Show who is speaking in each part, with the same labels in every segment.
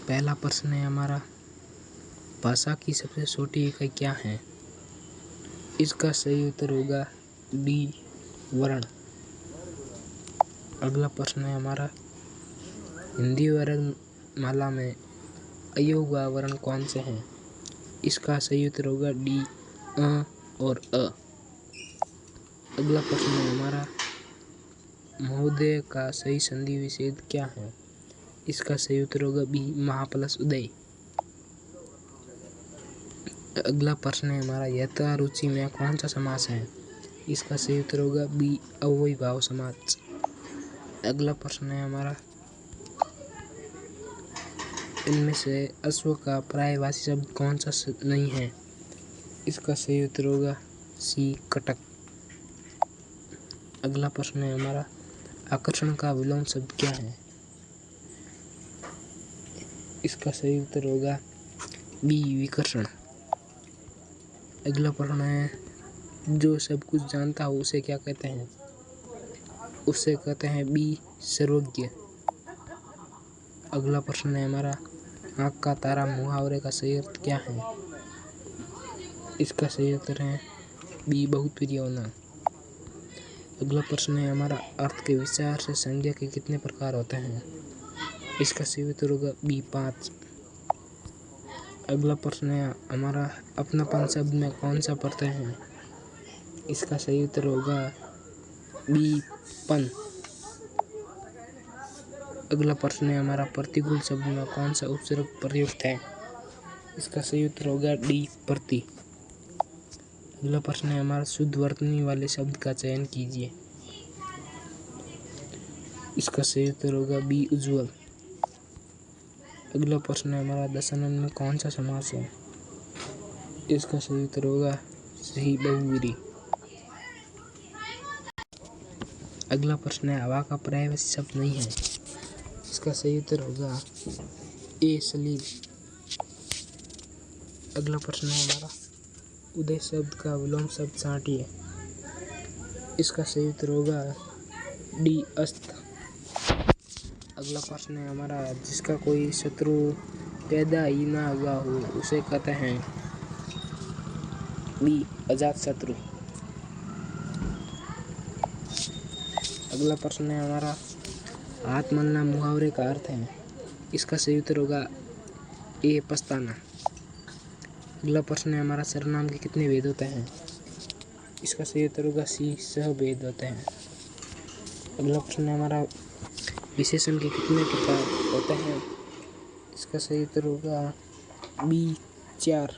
Speaker 1: पहला प्रश्न है हमारा, भाषा की सबसे छोटी इकाई क्या है? इसका सही उत्तर होगा बी, वर्ण। अगला प्रश्न है हमारा, हिंदी वर्णमाला में अयोगवा वर्ण कौन से हैं? इसका सही उत्तर होगा डी, अ और अ। अगला प्रश्न है हमारा, महोदय का सही संधि विच्छेद क्या है? इसका सही उत्तर होगा बी, महा प्लस उदय। अगला प्रश्न है हमारा, यथा रुचि में कौन सा समास है? इसका सही उत्तर होगा बी, अव्ययीभाव समास। अगला प्रश्न है हमारा, इनमें से अश्व का पर्यायवाची शब्द कौन सा नहीं है? इसका सही उत्तर होगा सी, कटक। अगला प्रश्न है हमारा, आकर्षण का विलोम शब्द क्या है? इसका सही उत्तर होगा बी, विकर्षण। अगला प्रश्न है, जो सब कुछ जानता हो उसे क्या कहते हैं? उसे कहते हैं बी, सर्वज्ञ। अगला प्रश्न है हमारा, आँख का तारा मुहावरे का सही अर्थ क्या है? इसका सही उत्तर है बी, बहुत प्रिय होना। अगला प्रश्न है हमारा, अर्थ के विचार से संज्ञा के कितने प्रकार होते हैं? इसका सही उत्तर होगा बी, 5। अगला प्रश्न है हमारा, अपनापन शब्द में कौन सा प्रत्यय है? इसका सही उत्तर होगा बी, पन। अगला प्रश्न है हमारा, प्रतिकूल शब्द में कौन सा उपसर्ग प्रयुक्त है? इसका सही उत्तर होगा डी, प्रति। अगला प्रश्न है हमारा, शुद्ध वर्तनी वाले शब्द का चयन कीजिए। इसका सही उत्तर होगा बी, उज्ज्वल। अगला प्रश्न है हमारा, दशानन में कौन सा समास है? इसका सही उत्तर होगा सी, बहुव्रीहि। अगला प्रश्न है, हवा का पर्यायवाची शब्द नहीं है। इसका सही उत्तर होगा ए, सलील। अगला प्रश्न है हमारा, उदय शब्द का विलोम शब्द छांटिए। इसका सही उत्तर होगा डी, अस्त। अगला प्रश्न है हमारा, जिसका कोई शत्रु पैदा ही ना हुआ हो उसे कहते हैं बी, अजात शत्रु। अगला प्रश्न है हमारा, हाथ मलना मुहावरे का अर्थ है। इसका सही उत्तर होगा ए, पछताना। अगला प्रश्न है हमारा, सर्वनाम के कितने भेद होते हैं? इसका सही उत्तर होगा सी, सहभेद होते हैं। अगला प्रश्न है हमारा, विशेषण के कितने प्रकार होते हैं? इसका सही उत्तर होगा बी, 4।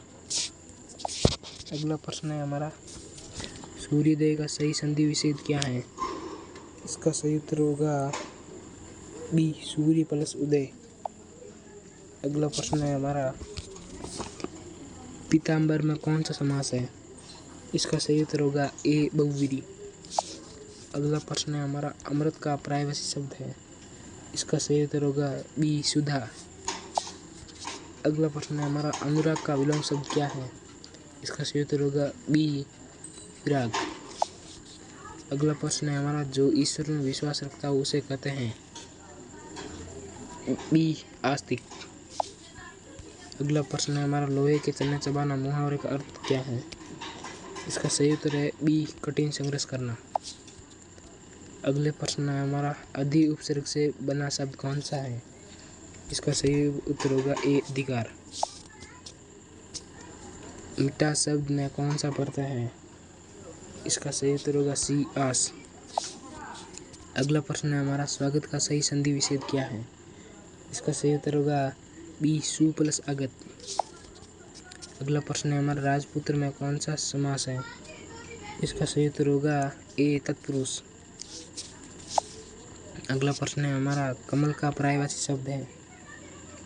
Speaker 1: अगला प्रश्न है हमारा, सूर्योदय का सही संधि विच्छेद क्या है? इसका सही उत्तर होगा बी, सूर्य प्लस उदय। अगला प्रश्न है हमारा, पीताम्बर में कौन सा समास है? इसका सही उत्तर होगा ए, बहुव्रीहि। अगला प्रश्न है हमारा, अमृत का पर्यायवाची शब्द है। इसका सही उत्तर होगा बी, सुधा। अगला प्रश्न है हमारा, अनुराग का विलोम शब्द क्या है? इसका सही उत्तर होगा बी, विराग। अगला प्रश्न है हमारा, जो ईश्वर में विश्वास रखता हो उसे कहते हैं बी, आस्तिक। अगला प्रश्न है हमारा, लोहे के चने चबाना मुहावरे का अर्थ क्या है? इसका सही उत्तर है बी, कठिन संघर्ष करना। अगले प्रश्न है हमारा, अधि उपसर्ग से बना शब्द कौन सा है? इसका सही उत्तर होगा ए, अधिकार। मिटा शब्द में कौन सा प्रत्यय है? इसका सही उत्तर होगा सी, आस। अगला प्रश्न है हमारा, स्वागत का सही संधि विच्छेद क्या है? इसका सही उत्तर होगा बी, सु प्लस आगत। अगला प्रश्न है हमारा, राजपुत्र में कौन सा समास है? इसका सही उत्तर होगा ए, तत्पुरुष। अगला प्रश्न है हमारा, कमल का पर्यायवाची शब्द है।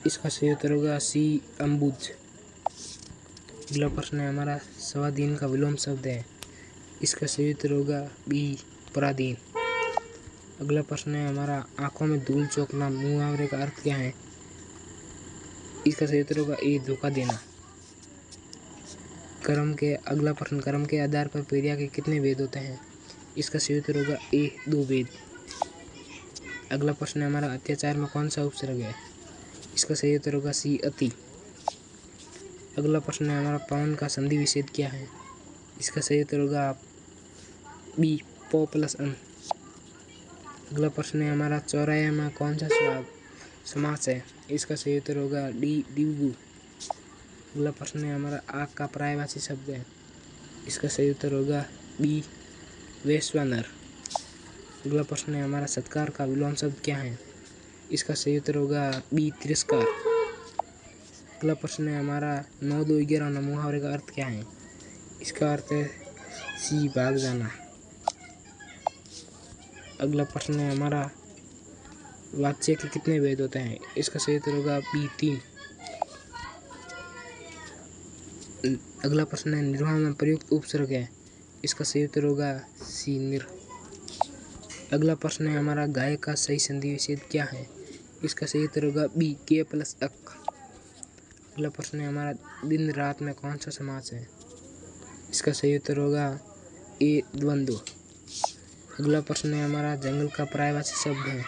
Speaker 1: इसका सही उत्तर होगा सी, अम्बुज। अगला प्रश्न है हमारा, स्वाधीन का विलोम शब्द है। इसका सही उत्तर होगा बी, पराधीन। अगला प्रश्न है हमारा, आंखों में धूल चौंकना मुहावरे का अर्थ क्या है? इसका सही उत्तर होगा ए, धोखा देना। अगला प्रश्न, कर्म के आधार पर क्रिया के कितने भेद होते हैं? इसका सही उत्तर होगा ए, 2 भेद। अगला प्रश्न है हमारा, अत्याचार में कौन सा उपसर्ग है? इसका सही उत्तर होगा सी अति। अगला प्रश्न है हमारा पवन का संधि विच्छेद क्या है? इसका सही उत्तर होगा बी प प्लस अन। अगला प्रश्न है हमारा चौराहे में कौन सा समास है? इसका सही उत्तर होगा डी दिव्गु। अगला प्रश्न है हमारा आग का पर्यायवाची शब्द है। इसका सही उत्तर होगा बी वैश्वानर। अगला प्रश्न है हमारा सत्कार का विलोम शब्द क्या है? इसका सही उत्तर होगा बी तिरस्कार। अगला प्रश्न है हमारा 9 2 11 मुहावरे का अर्थ क्या है? इसका अर्थ है सी भाग जाना। अगला प्रश्न है हमारा वाच्य के कितने भेद होते हैं? इसका सही उत्तर होगा बी 3। अगला प्रश्न है निर्वाह में प्रयुक्त उपसर्ग है। इसका सही उत्तर होगा सी निर। अगला प्रश्न है हमारा गायक का सही संधि विच्छेद क्या है? इसका सही उत्तर होगा बी के प्लस अक। अगला प्रश्न है हमारा दिन रात में कौन सा समास है? इसका सही उत्तर होगा ए द्वंद्व। अगला प्रश्न है हमारा जंगल का पर्यायवाची शब्द है।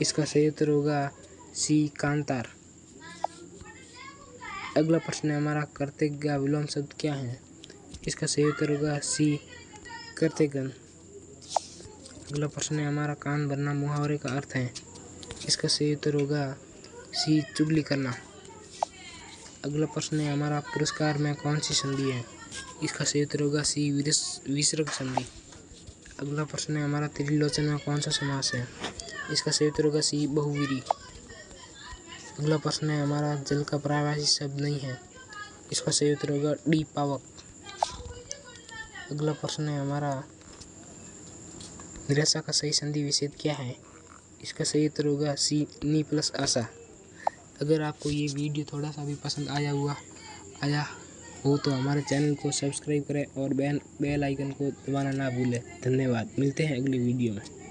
Speaker 1: इसका सही उत्तर होगा सी कांतार। अगला प्रश्न है हमारा कर्तव्य का विलोम शब्द क्या है? इसका सही उत्तर होगा सी कर्तव्यगन। अगला प्रश्न है हमारा कान भरना मुहावरे का अर्थ है। इसका सही उत्तर होगा सी चुगली करना। अगला प्रश्न है हमारा पुरस्कार में कौन सी संधि है? इसका सही उत्तर होगा सी विसर्ग संधि। अगला प्रश्न है हमारा त्रिलोचन में कौन सा समास है? इसका सही उत्तर होगा सी बहुवीरी। अगला प्रश्न है हमारा जल का पर्यायवाची शब्द नहीं है। इसका सही उत्तर होगा डी पावक। अगला प्रश्न है हमारा निराशा का सही संधि विच्छेद क्या है? इसका सही उत्तर होगा सी नी प्लस आशा। अगर आपको ये वीडियो थोड़ा सा भी पसंद आया हो तो हमारे चैनल को सब्सक्राइब करें और बेल आइकन को दबाना ना भूलें। धन्यवाद। मिलते हैं अगली वीडियो में।